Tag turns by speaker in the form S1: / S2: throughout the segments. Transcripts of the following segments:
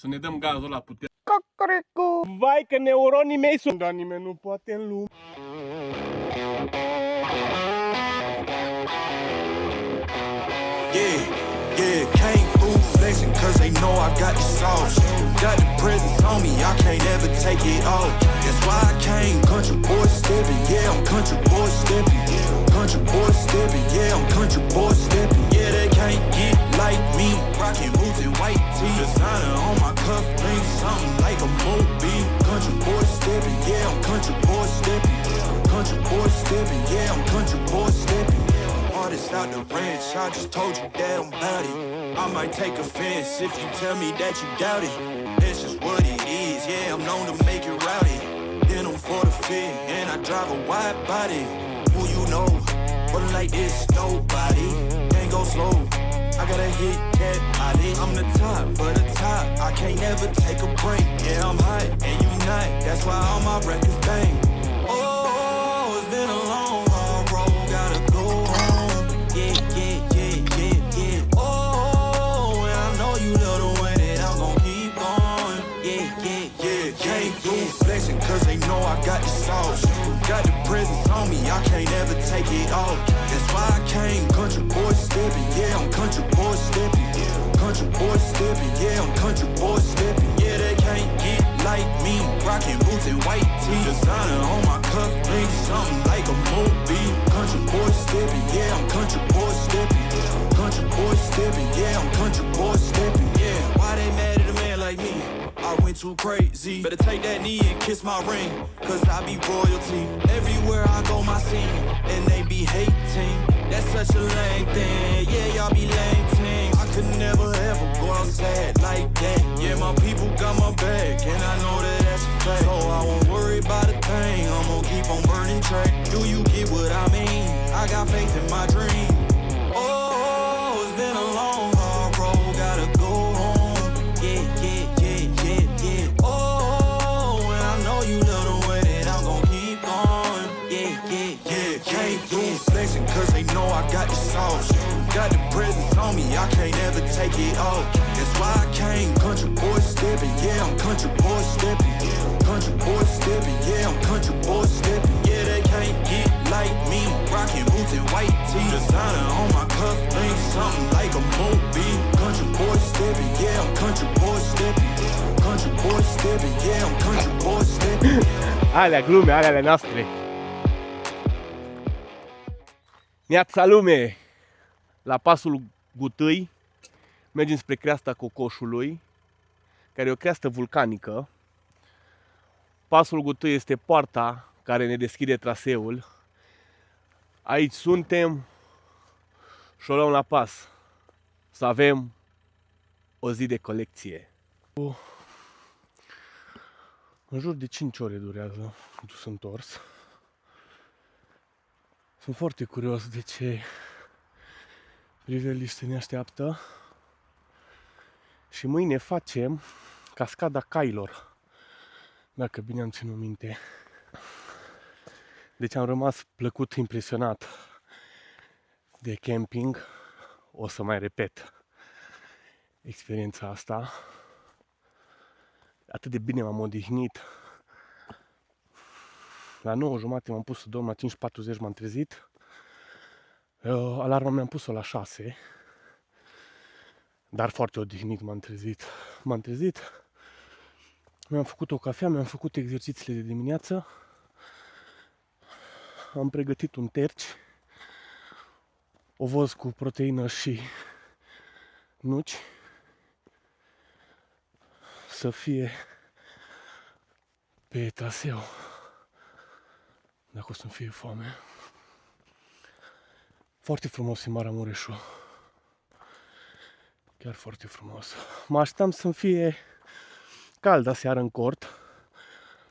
S1: Să ne dăm gazul la putere.
S2: Cocoricu! Vai că neuronii mei sunt... Dar nimeni nu poate în lume.
S3: Yeah, came through flexing cause they know I got the sauce. Got the presence on me, I can't ever take it off. That's why I came country boy stepping, yeah, I'm country boy stepping. Country boy stepping, yeah, I'm country boy stepping. Yeah, they can't get like me. Rockin' boots and white tee. Designer on my cuff, ring something like a movie. Country boy stepping, yeah, I'm country boy stepping. Country boy stepping, yeah, I'm country boy stepping. Artist out the ranch, I just told you that I'm bout it. I might take offense if you tell me that you doubt it. That's just what it is, yeah, I'm known to make it rowdy. Then I'm for the fit, and I drive a wide body. Who you know, rolling like this, nobody. Can't go slow, I gotta hit that body. I'm the top, for the top, I can't never take a break. Yeah, I'm hot, and you not, that's why all my records bang. Oh, it's been a long, hard road, gotta go home. Yeah, yeah, yeah, yeah, yeah. Oh, and I know you love the way that I'm gon' keep going. Yeah, yeah, yeah, came through flexing cause they know I got the sauce. Got the presence on me, I can't ever take it off. That's why I came country boy stepping, yeah, I'm country boy stepping. Country boy stepping, yeah, I'm country boy stepping. Yeah, they can't get like me. Rockin' boots and white tee. Designer on my cuff, ring something like a movie. Country boy stepping, yeah, I'm country boy stepping. Country boy stepping, yeah, I'm country boy stepping. Yeah, why they mad at a man like me? I went too crazy. Better take that knee and kiss my ring, cause I be royalty. Everywhere I go, my scene, and they be hating. That's such a lame thing. Yeah, y'all be lame things. I could never ever go outside like that. Yeah, my people got my back, and I know that that's a fact. So I won't worry about a thing. I'm gonna keep on burning track. Do you get what I mean? I got faith in my dream. Oh, it's been a long, hard road. Gotta go home. Yeah, yeah, yeah, yeah, yeah. Oh, and I know you love the way that I'm gon' keep going. Yeah, yeah, yeah, came through flexing cause they know I got the sauce. Got the presence on me, I can't ever take it off. That's why I came country boy stepping, yeah, I'm country boy stepping. Country boy stepping, yeah, I'm country boy stepping. Yeah, they can't get like me. Rockin' boots and white tee. Designer on my cuff, ring something like a movie. Country boy stepping, yeah, I'm country boy stepping. Country boy stepping, yeah, I'm country boy stepping.
S2: Alea glume, alea ale noastre. Neața lume! La pasul Gutâi mergem spre creasta Cocoșului, care e o creastă vulcanică. Pasul Gutâi este poarta care ne deschide traseul. Aici suntem și o luăm la pas. Să avem o zi de colecție. În jur de 5 ore durează dus întors. Sunt foarte curios de ce priveliște ne așteaptă. Și mâine facem cascada cailor, dacă bine am ținut minte. Deci am rămas plăcut impresionat de camping. O să mai repet experiența asta. Atât de bine m-am odihnit. La 9:30 m-am pus să dorm, la 5:40 m-am trezit. Alarma mi-am pus-o la 6. Dar foarte odihnit m-am trezit. Mi-am făcut o cafea, mi-am făcut exercițiile de dimineață. Am pregătit un terci, ovăz cu proteină și nuci. Să fie pe traseu, dacă o să-mi fie foame. Foarte frumos e Maramureșul. Chiar foarte frumos. Mă așteptam să-mi fie cald aseară în cort.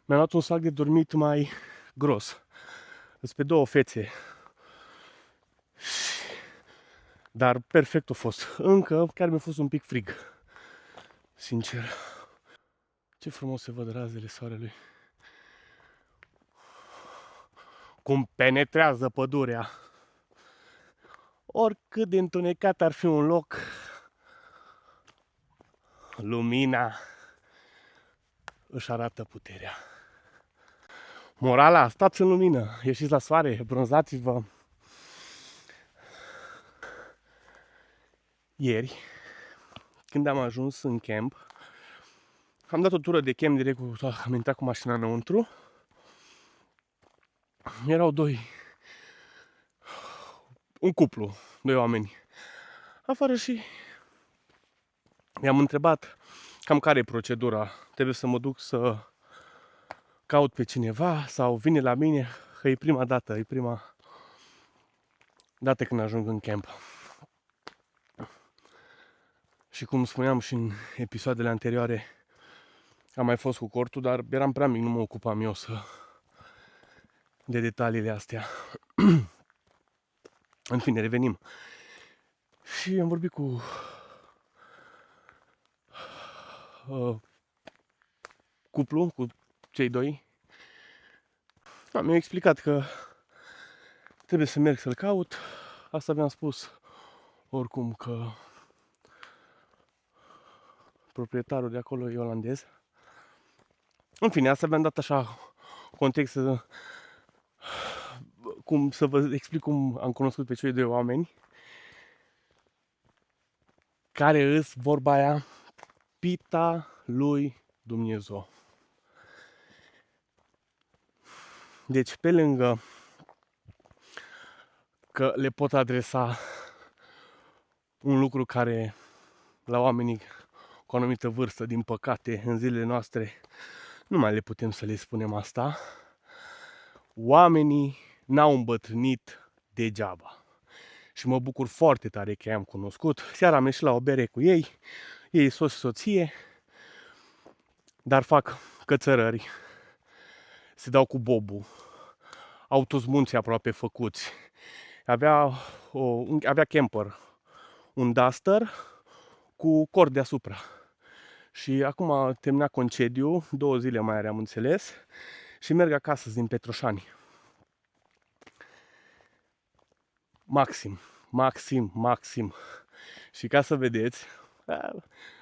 S2: Mi-am luat un sac de dormit mai gros. Sunt pe 2 fețe. Dar perfect a fost. Încă chiar mi-a fost un pic frig. Sincer. Ce frumos se văd razele soarelui. Cum penetrează pădurea. Oricât de întunecat ar fi un loc, lumina își arată puterea. Morala, stați în lumină, ieșiți la soare, bronzați-vă. Ieri, când am ajuns în camp, am dat o tură de camp direct am intrat cu mașina înăuntru. Erau un cuplu, 2 oameni afară și i-am întrebat cam care e procedura. Trebuie să mă duc să caut pe cineva sau vine la mine, că e prima dată când ajung în camp. Și cum spuneam și în episoadele anterioare, am mai fost cu cortul, dar eram prea mic, nu mă ocupam eu de detaliile astea. În fine, revenim. Și am vorbit cu cuplu, cu cei doi. Mi-au explicat că trebuie să merg să-l caut. Asta mi-am spus oricum că proprietarul de acolo e olandez. În fine, asta mi-am dat așa context să vă explic cum am cunoscut pe cei 2 oameni care îs vorba aia pita lui Dumnezeu. Deci, pe lângă că le pot adresa un lucru care la oamenii cu o anumită vârstă, din păcate, în zilele noastre, nu mai le putem să le spunem asta, oamenii n-au îmbătrânit degeaba. Și mă bucur foarte tare că i-am cunoscut. Seara am ieșit la o bere cu ei, ei soț și soție, dar fac cățărări, se dau cu bobul, au toți munții aproape făcuți. Avea camper, un Duster cu cord deasupra. Și acum a terminat concediu, 2 zile mai are, am înțeles, și merg acasă din Petroșani. Maxim. Și ca să vedeți,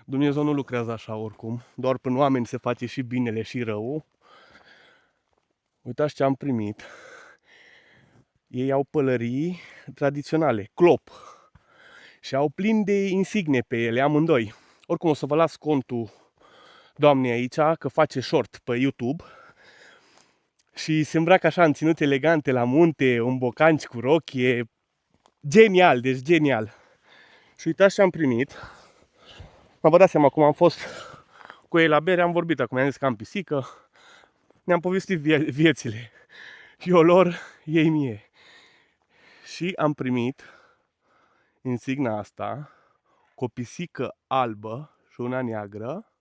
S2: Dumnezeu nu lucrează așa oricum, doar până oameni se face și binele și rău. Uitați ce am primit. Ei au pălării tradiționale, clop, și au plin de insigne pe ele, amândoi. Oricum o să vă las contul doamnei aici, că face short pe YouTube și se îmbracă așa în ținut elegante la munte, în bocanci cu rochie. Genial, deci genial. Și uitați ce am primit. Vă dați seama cum am fost cu ei la bere, am vorbit acum, i-am zis că am pisică, ne-am povestit viețile. Eu lor, ei mie. Și am primit insigna asta cu o pisică albă și una neagră.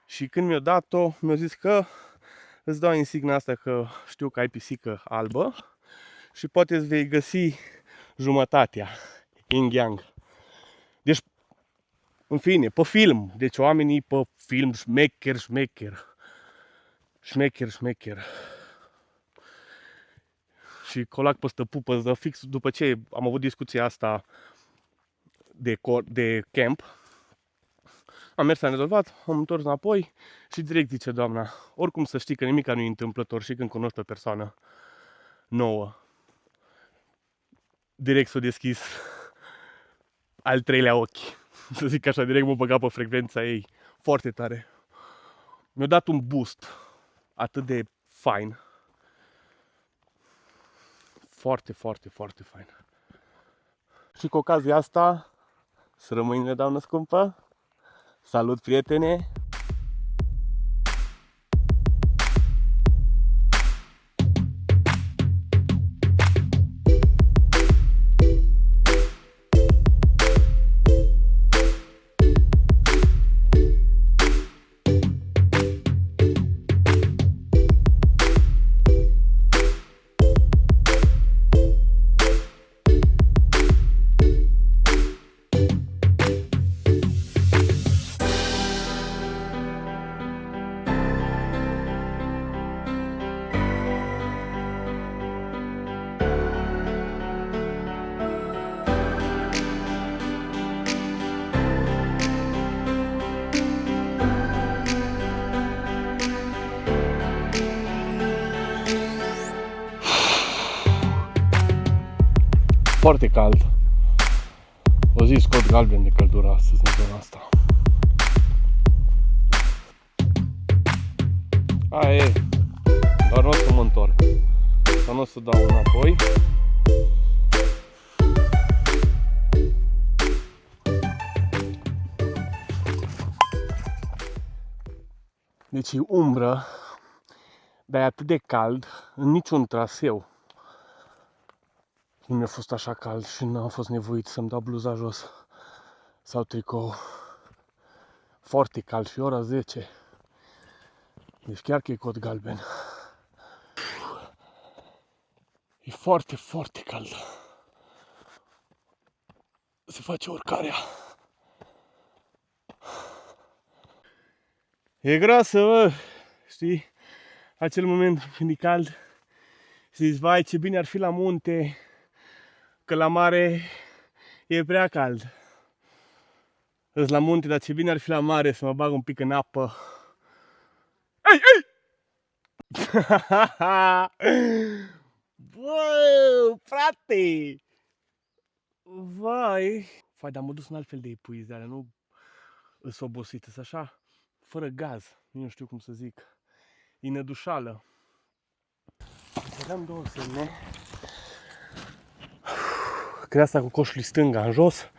S2: Și când mi-a dat-o, mi-a zis că îți dau insigna asta că știu că ai pisică albă și poate îți vei găsi jumătatea, yin-yang. Deci, în fine, pe film. Deci oamenii pe film, șmecher. Și colac pe stăpupă, fix după ce am avut discuția asta de camp, am mers, am rezolvat, am întors înapoi și direct zice doamna, oricum să știi că nimic nu e întâmplător și când cunoști o persoană nouă. Direct s-a deschis al 3-lea ochi, să zic așa, direct m-a băgat pe frecvența ei, foarte tare. Mi-a dat un boost atât de fain. Foarte fain. Și cu ocazia asta, să rămâine, doamnă scumpă. Salut, prietene! foarte cald. O zi scot galben de căldură astăzi în zona asta. Aia e. Doar nu o să mă întorc. Dar nu o să dau înapoi. Deci e umbră, dar e atât de cald în niciun traseu. Nu mi-a fost așa cald și n-am fost nevoit să-mi dau bluza jos sau tricou. Foarte cald și ora 10. Deci chiar că e cod galben. E foarte, foarte cald. Se face urcarea. E grasă, bă, știi? Acel moment când e cald și zici, vai, ce bine ar fi la munte, că la mare e prea cald. Îs la munte, dar ce bine ar fi la mare să mă bag un pic în apă. Ei, ei! Bă, frate! Vai! Vai, dar m-a dus în altfel de epuizare, nu îs obosit, îs așa, fără gaz, nu știu cum să zic. E nădușală. Vedeam două semne. Creasta cu coșului stânga în jos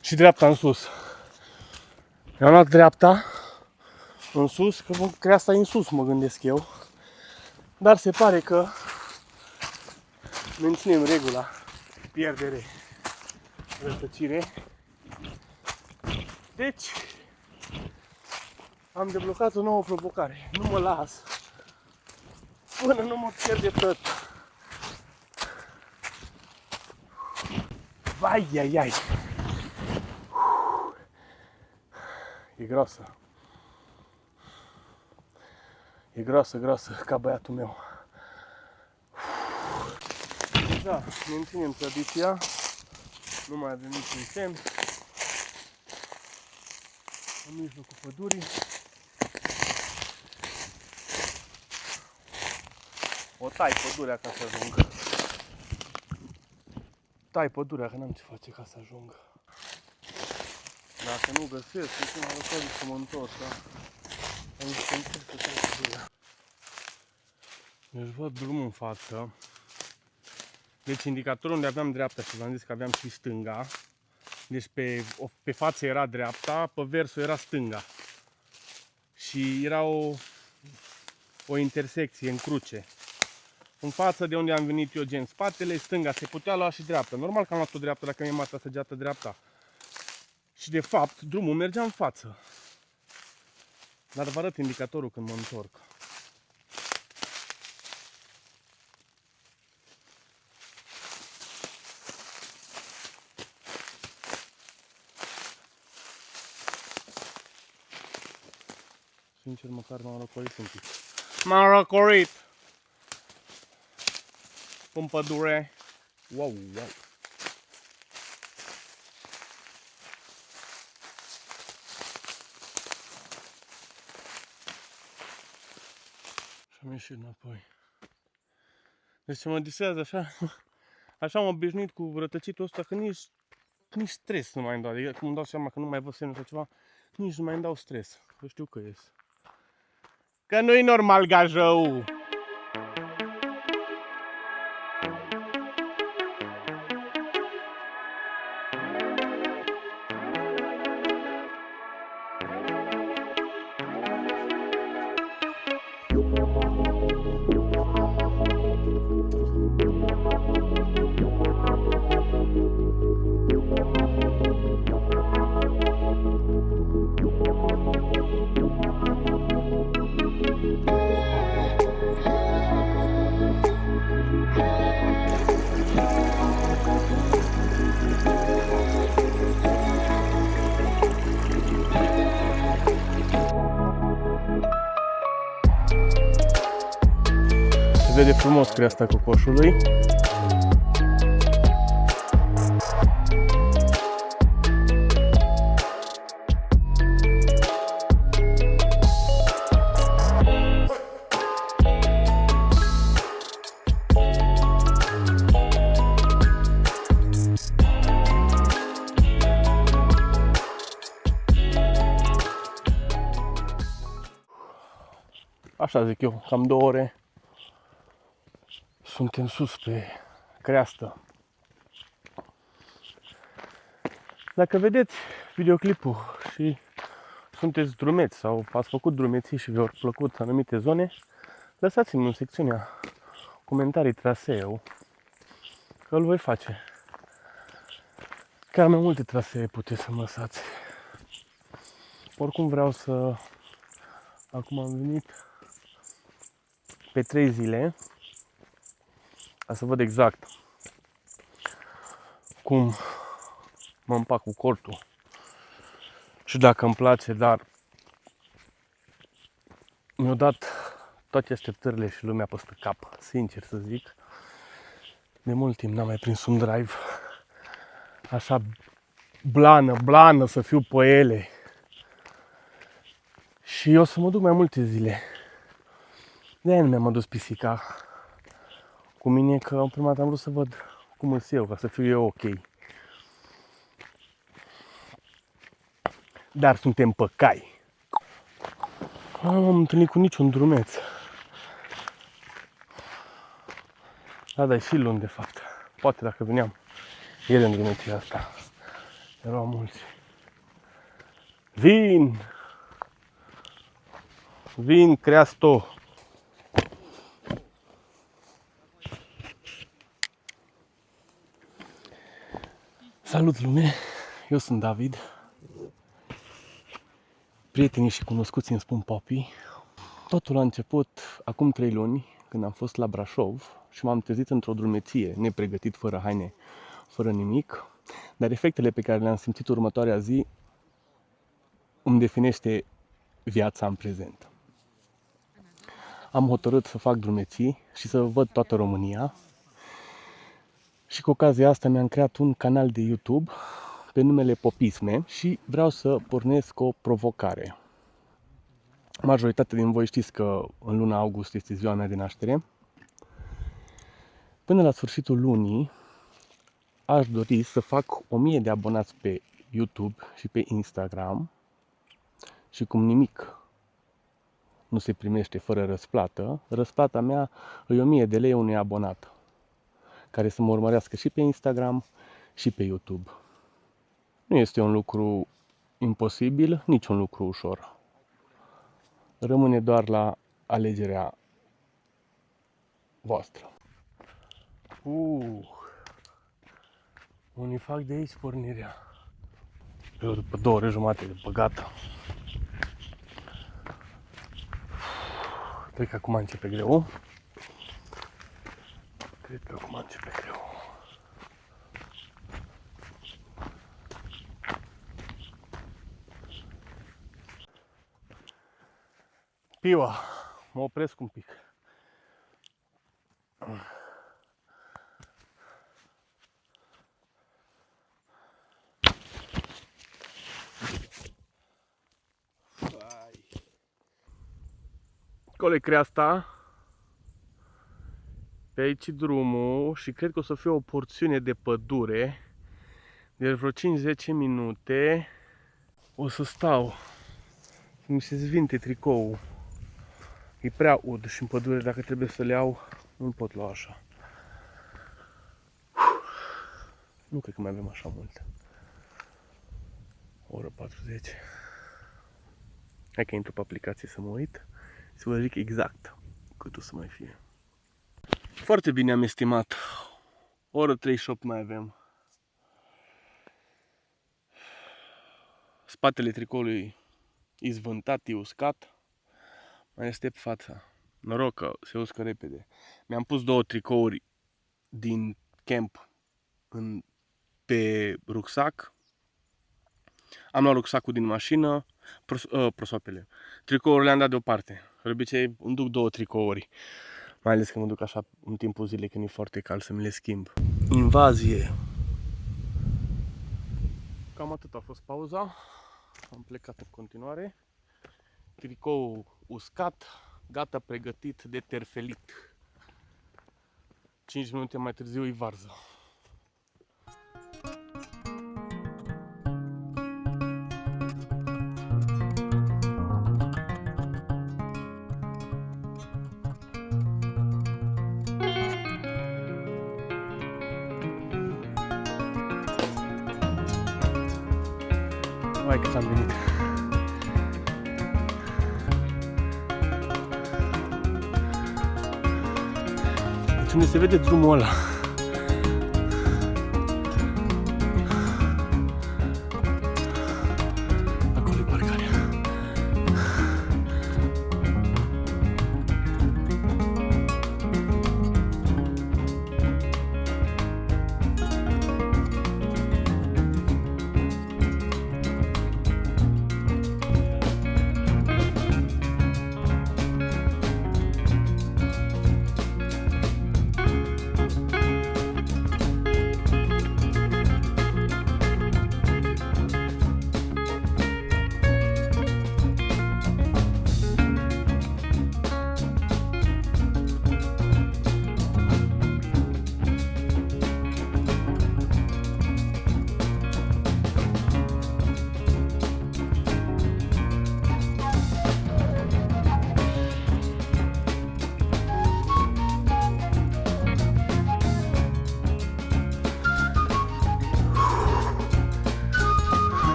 S2: și dreapta în sus. Eu am luat dreapta în sus, că creasta e în sus, mă gândesc eu. Dar se pare că menținem regula pierdere, rătăcire. Deci am deblocat o nouă provocare. Nu mă las până nu mă pierde tot. Vai, ai, ai. E groasă. E groasă, groasă, ca băiatul meu. Da, menținem tradiția. Nu mai avem niciun semn. În mijlocul pădurii. O tai pădurea ca să ajung. Tai pădurea, că n-am ce face ca să ajung. Dacă nu găsesc, să mă arăt să mă întorc, da? Am zis că încerc să tai pădurea. Deci văd drumul în față. Deci indicatorul unde aveam dreapta și v-am zis că aveam și stânga. Deci pe față era dreapta, pe versul era stânga. Și era o intersecție în cruce. În față de unde am venit eu, gen spatele, stânga, se putea lua și dreapta. Normal că am luat o dreapta dacă mi-e matra săgeată dreapta. Și de fapt, drumul mergea în față. Dar vă arăt indicatorul când mă întorc. Sincer, măcar m-am răcorit un pic. M-am răcorit! În pădure. Wow, wow. Și am ieșit înapoi. Deci ce mă distrează așa, așa am obișnuit cu rătăcitul ăsta că nici stres nu mai îmi dau. Adică când îmi dau seama că nu mai văd semne sau ceva, nici nu mai îmi dau stres. Că știu că ies. Că nu-i normal, gajău! Se vede frumos creasta cocoșului. așa zic eu, cam 2 ore. Suntem sus pe creastă. Dacă vedeți videoclipul și sunteți drumeți sau ați făcut drumeții și vi-au plăcut anumite zone, lăsați-mi în secțiunea comentarii traseu, că îl voi face. Chiar mai multe trasee puteți să-mi lăsați. Oricum vreau să... Acum am venit pe 3 zile ca să văd exact cum mă împac cu cortul și dacă îmi place, dar mi-au dat toate așteptările și lumea peste cap, sincer să zic. De mult timp n-am mai prins un drive așa blană să fiu pe ele. Și eu să mă duc mai multe zile. De-aia nu mi-am adus pisica cu mine, că în prima dată am vrut să văd cum îs eu, ca să fiu eu ok. Dar suntem pe cai. Nu m-am întâlnit cu niciun drumeț. Da, și luni de fapt. Poate dacă veneam ele în drumeția asta. Erau mulți. Vin, creasto. Salut lume, eu sunt David. Prietenii și cunoscuții îmi spun Popi. Totul a început acum 3 luni, când am fost la Brașov și m-am trezit într-o drumeție, nepregătit, fără haine, fără nimic. Dar efectele pe care le-am simțit următoarea zi îmi definește viața în prezent. Am hotărât să fac drumeții și să văd toată România. Și cu ocazia asta mi-am creat un canal de YouTube pe numele Popisme și vreau să pornesc o provocare. Majoritatea din voi știți că în luna august este ziua mea de naștere. Până la sfârșitul lunii aș dori să fac 1000 de abonați pe YouTube și pe Instagram și cum nimic nu se primește fără răsplată, răsplata mea e 1000 de lei unui abonat care să mă urmărească și pe Instagram și pe YouTube. Nu este un lucru imposibil, nici un lucru ușor. Rămâne doar la alegerea voastră. Unii fac de aici pornirea. Eu după 2 ore jumate de băgată. Cred că acum începe greu. Piua, mă opresc un pic. Acolo e creasta. Pe aici drumul și cred că o să fie o porțiune de pădure. De vreo 5-10 minute o să stau. Mi se zvinte tricoul. E prea ud și în pădure, dacă trebuie să le iau, nu pot lua așa. Nu cred că mai avem așa mult. O oră 40. Hai că intru pe aplicație să mă uit. Să vă zic exact cât o să mai fie. Foarte bine am estimat. O oră 38 mai avem. Spatele tricoului izvântat, e uscat. Mai este pe fața. Noroc că se uscă repede. Mi-am pus 2 tricouri din camp pe rucsac. Am luat rucsacul din mașină, prosoapele. Tricourile le-am dat deoparte. De obicei îmi duc 2 tricouri. Mai ales că mă duc așa în timpul zilei când e foarte cald să mi le schimb. Invazie. Cam atât a fost pauza. Am plecat în continuare. Tricoul uscat, gata, pregătit de terfelit. 5 minute mai târziu e varză. Vai că s-am venit. Deci unde se vede drumul ăla. Acolo e parcarea.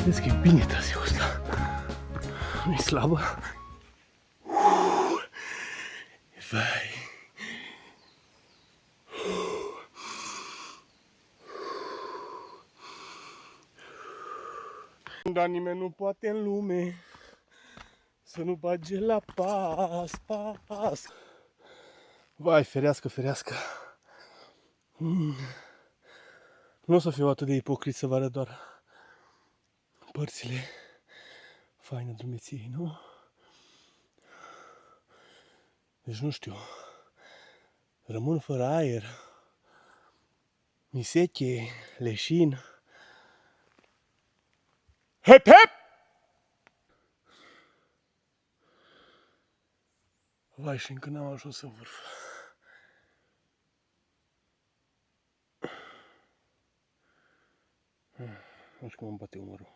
S2: Vezi că e bine traseul ăsta. Nu-i slabă. Vai. Dar nimeni nu poate în lume să nu bage la pas. Vai, ferească, ferească. Nu o să fiu atât de ipocrit să vă arăt doar părțile faine drumeției, nu? Deci nu știu. Rămân fără aer. Mi seche, leșin. Hep, hep! Vai, și încă n-am ajuns în vârf. Nu știu cum îmi bate umărul.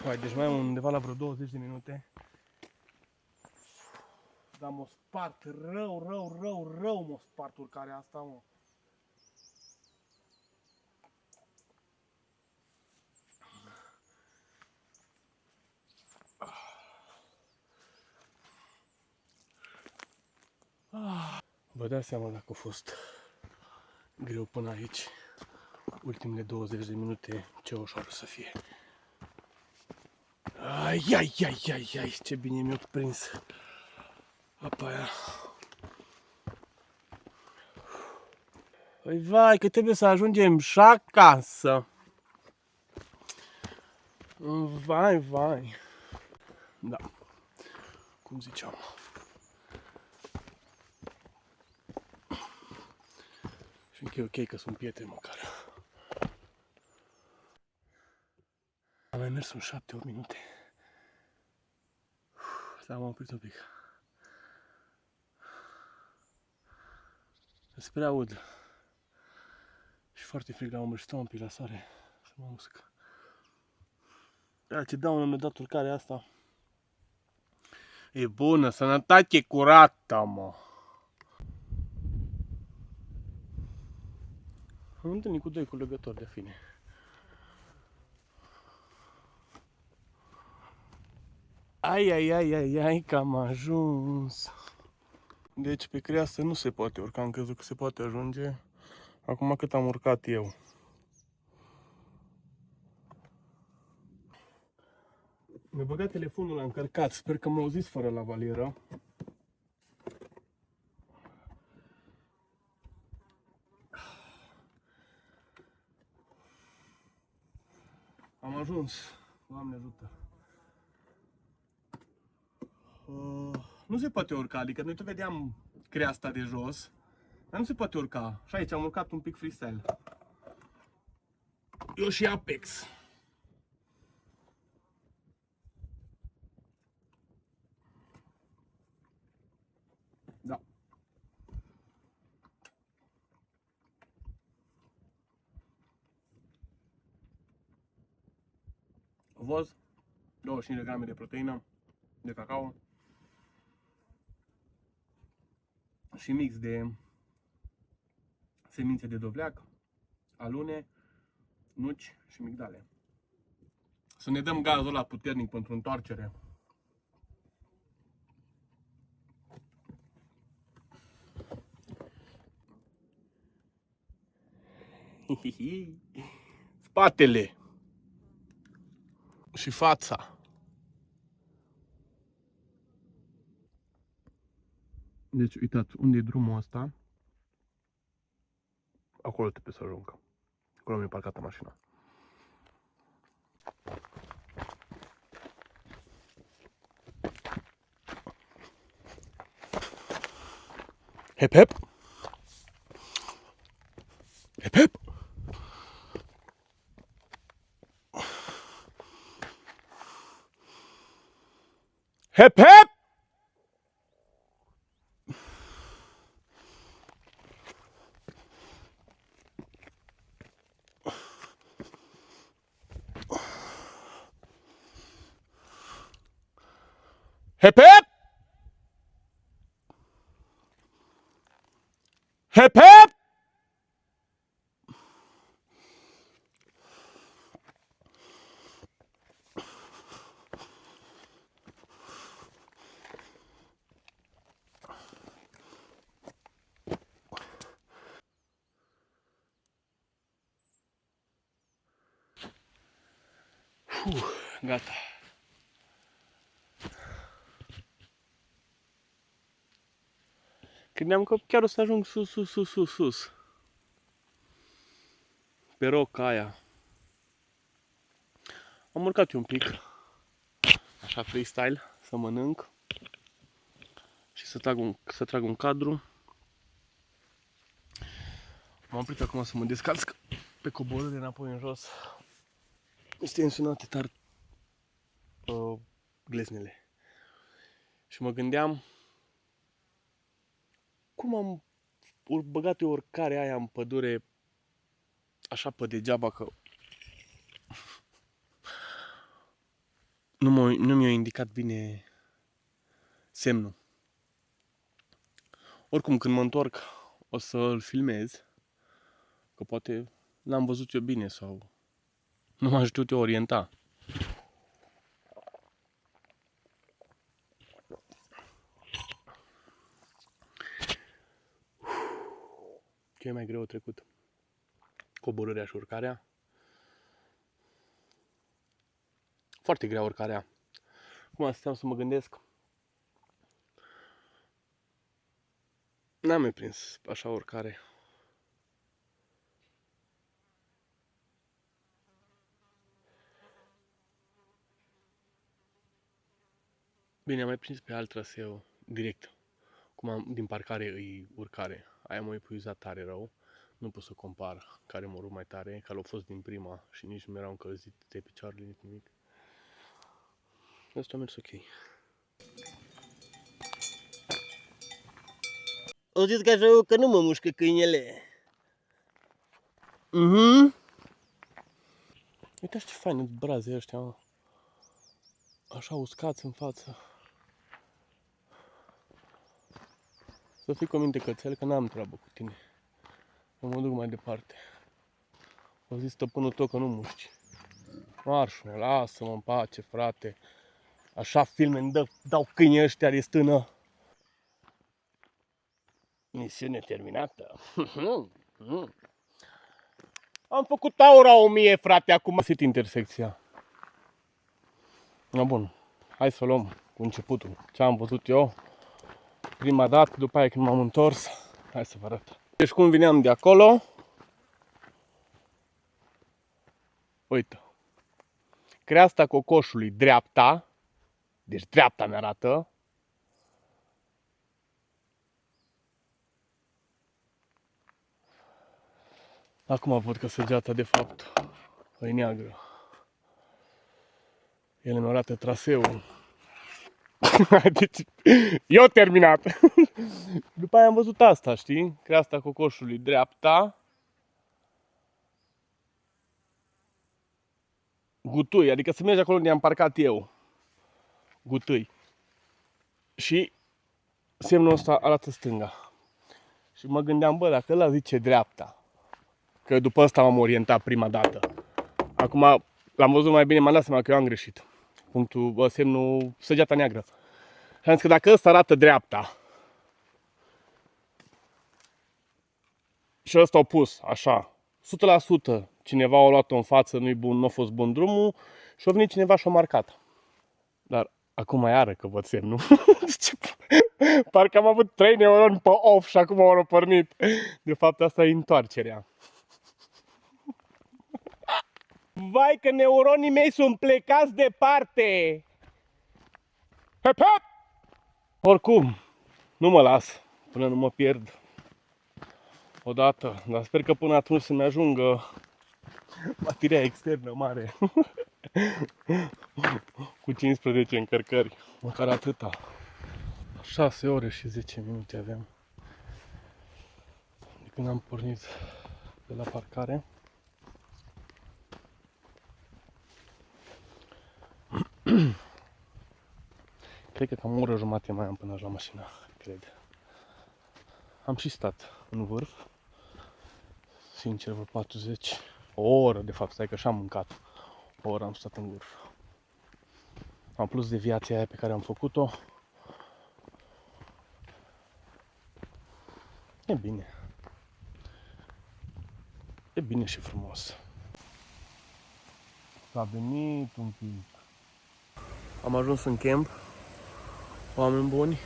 S2: Vai, deci mai am undeva la vreo 20 de minute. Dar m-a spart rău m-a spart urcarea asta, mă. Vă dați seama dacă a fost greu până aici. Ultimele 20 de minute, ce ușor să fie. Ai, ce bine mi-a prins apa aia. Păi vai, că trebuie să ajungem și acasă. Vai. Da, cum ziceam. Și încă e ok că sunt pietre măcar. Am mai mers un 7-8 minute. S-am oprit un pic. Spre aud. Și foarte frig la umăr și stau un pic la soare să mă usc. Ia, ce daună mi-a dat urcarea asta. E bună, sănătate curată, mă. Am întâlnit cu 2 culegători de fine. Ai, că am ajuns. Deci pe creastă nu se poate urca, am crezut că se poate ajunge. Acum cât am urcat eu. Mi-a băgat telefonul la încărcat, sper că m-a auzit fără lavalieră. Am ajuns, Doamne ajută. Nu se poate urca, adică noi tot vedeam creasta de jos, dar nu se poate urca. Și aici am urcat un pic freestyle. Eu și Apex. Da. Voz, 25 de grame de proteină, de cacao și mix de semințe de dovleac, alune, nuci și migdale. Să ne dăm gazul ăla puternic pentru întoarcere. Spatele și fața. Deci, uitați, unde e drumul ăsta? Acolo trebuie să ajung. Acolo mi-e parcată mașina. Hep, hep! Hep, hep! Hep, hep! Hep, hep! Hep, hep! Gata. Credeam că chiar o să ajung sus. Pe roca aia. Am urcat un pic. Așa freestyle, să mănânc. Și să trag un cadru. M-am oprit acum să mă descalț pe coborâre înapoi în jos. Este însunate tare gleznele. Și mă gândeam cum am băgat eu oricare aia în pădure așa pe degeaba, că nu mi-a indicat bine semnul. Oricum, când mă întorc o să-l filmez, că poate n-am văzut eu bine sau nu m-am știut eu orienta. Ce e mai greu trecut? Coborârea și urcarea. Foarte grea urcarea. Acum stăteam să mă gândesc. N-am mai prins așa urcare. Bine, am mai prins pe alt traseu direct. Din parcare îi urcare. Aia m-a epuizat tare rău. Nu pot să compar care m-a rupt mai tare, că a fost din prima și nici nu mi-erau încălzite picioarele, nici nimic. Asta a mers ok.
S1: O zis că așa că nu mă mușcă câinele.
S2: Uite ce fain braze ăștia, mă. Așa uscați în față. Să fii cu minte, cățel, că n-am treabă cu tine. Eu mă duc mai departe. O zis stăpânul tău că nu mușci. Marșu, lasă-mă în pace, frate. Așa filme îmi dau câinii ăștia de stână. Misiune terminată. Am făcut aura 1000, frate, acum. Am găsit intersecția. Na bun, hai să o luăm cu începutul. Ce am văzut eu prima dată, după aia când m-am întors. Hai să vă arăt. Deci cum vineam de acolo. Uite. Creasta cocoșului dreapta. Deci dreapta mi-arată. Acum văd că săgeata de fapt e neagră. El mi arată traseul. Deci, eu terminat. După aia am văzut asta, știi? Creasta cocoșului dreapta. Gutui, adică să mergi acolo unde am parcat eu. Gutui. Și semnul ăsta arată stânga. Și mă gândeam, bă, dacă ăla zice dreapta, că după ăsta m-am orientat prima dată. Acum l-am văzut mai bine, m-am dat seama că eu am greșit. Semnul săgeata neagră. Și am zis că dacă ăsta arată dreapta și ăsta a pus așa, 100% cineva a luat-o în față, nu-i bun, nu a fost bun drumul și a venit cineva și a marcat. Dar acum iară că văd semnul. Parcă am avut 3 neuroni pe off și acum au pornit. De fapt asta e întoarcerea. Vai că neuronii mei sunt plecați departe! Hep, hep! Oricum, nu mă las până nu mă pierd odată, dar sper că până atunci să-mi ajungă bateria externă mare. Cu 15 încărcări, măcar atâta. 6 ore și 10 minute aveam de când am pornit de la parcare. Cred că cam o oră jumate mai am până la mașină, cred. Am și stat în vârf. Sincer, vreo 40. O oră, de fapt, stai că și-am mâncat. O oră am stat în vârf. Am plus deviația aia pe care am făcut-o. E bine. E bine și frumos. S-a venit un pic. Am ajuns în camp. Oameni buni.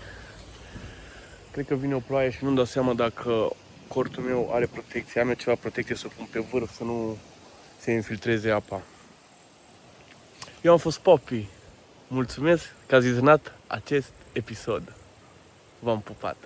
S2: Cred că vine o ploaie și nu-mi dau seama dacă cortul meu are protecție. Am eu ceva protecție să o pun pe vârf, să nu se infiltreze apa. Eu am fost Poppy. Mulțumesc că ați vizionat acest episod. V-am pupat.